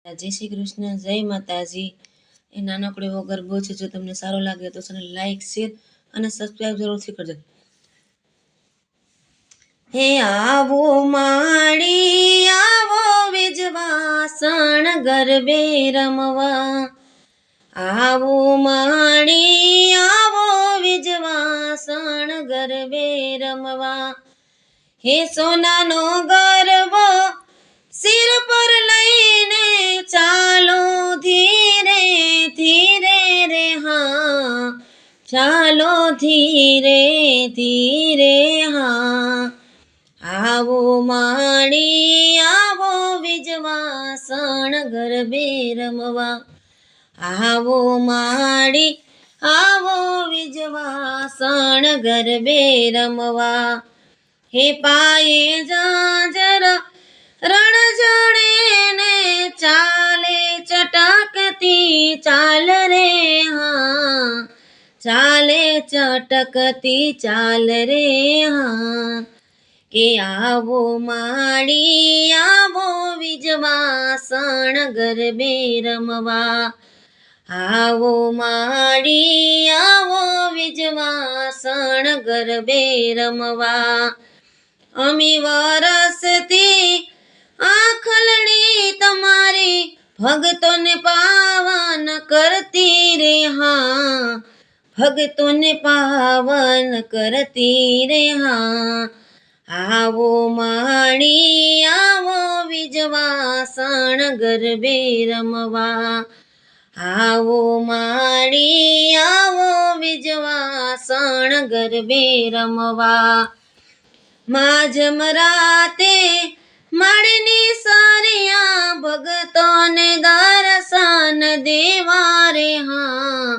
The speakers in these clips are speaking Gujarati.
જય શ્રી કૃષ્ણ, જય માતાજી. એ નાનકડો એવો ગરબો છે. જો તમને સારો લાગે તો ચેનલ લાઈક, શેર અને સબસ્ક્રાઇબ જરૂરથી કરજો. હે આવો માળી આવો વિજવાસણ ગરબે રમવા, આવો માળી આવો વિજવાસણ ગરબે રમવા. હે સોનાનો ગરબો સિર પર લઈને ચાલો ધીરે ધીરે રે, હા ચાલો ધીરે ધીરે, હા. આવો માળી આવો વિજવાસણ ગરબે રમવા, આવો માળી આવો વિજવાસણ ગરબે રમવા. હે પાયે ઝાંઝર રણ જડે ને ચાલે ચટકતી ચાલ રે, હા ચાલે ચટકતી ચાલ રે, હા. કે આવો માળી આવો વિજવાસણ ગરબે રમવા, આવો માળી આવો વિજવાસણ ગરબે રમવા. અમી વરસતી આખલડી તમારી ભગતોને પાવન કરતી રે, હા ભગતોને પાવન કરતી રે, હા. આવો માળી આવો વિજવાસણ ગરબે રમવા, આવો માળી આવો વિજવાસણ ગરબે રમવા. માઝમરાતે માળીની સારિયા ભગતોને દર્શન દેવા રે, હા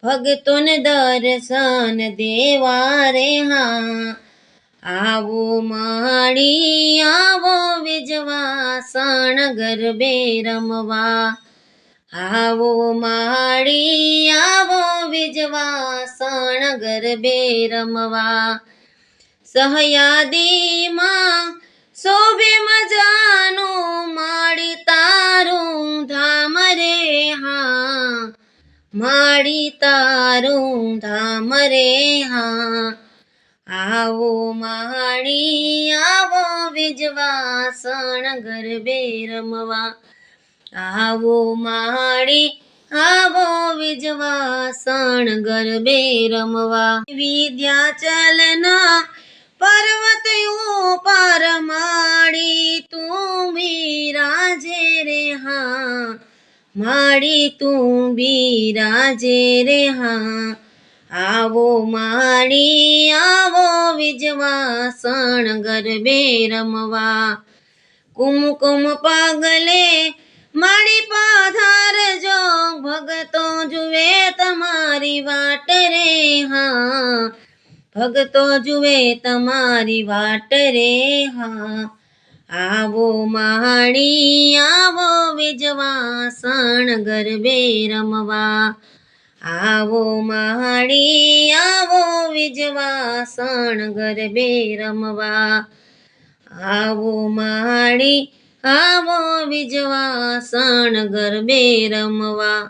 ભગતોને દર્શન દેવા રે, હા. આવો માળી આવો વિજવાસણ ગરબે રમવા, આવો માળી આવો વિજવાસણ ગરબે રમવા. સહયાદીમાં શોભે મજાનું માળી તારું ધામ રે, હા માળી તારું ધામ રે, હા. આવો માળી આવો વિજવાસણ ગરબે રમવા, આવો માળી આવો વિજવાસણ ગરબે રમવા. વિદ્યાચલના પર્વત ઉપર માળી તું બિરાજે રે, હા માળી તું બિરાજે રે, હા. આવો માળી આવો વિજવાસણ ગરબે રમવા. કુમકુમ પગલે માળી પધારજો ભગતો જુએ તમારી વાટ રે, હા ભગતો જુએ તમારી વાટ રે, હા. આવો માળી આવો વિજવાસણ ગરબે રમવા, આવો માળી આવો વિજવાસણ ગરબે રમવા, આવો માળી આવો વિજવાસણ ગરબે રમવા.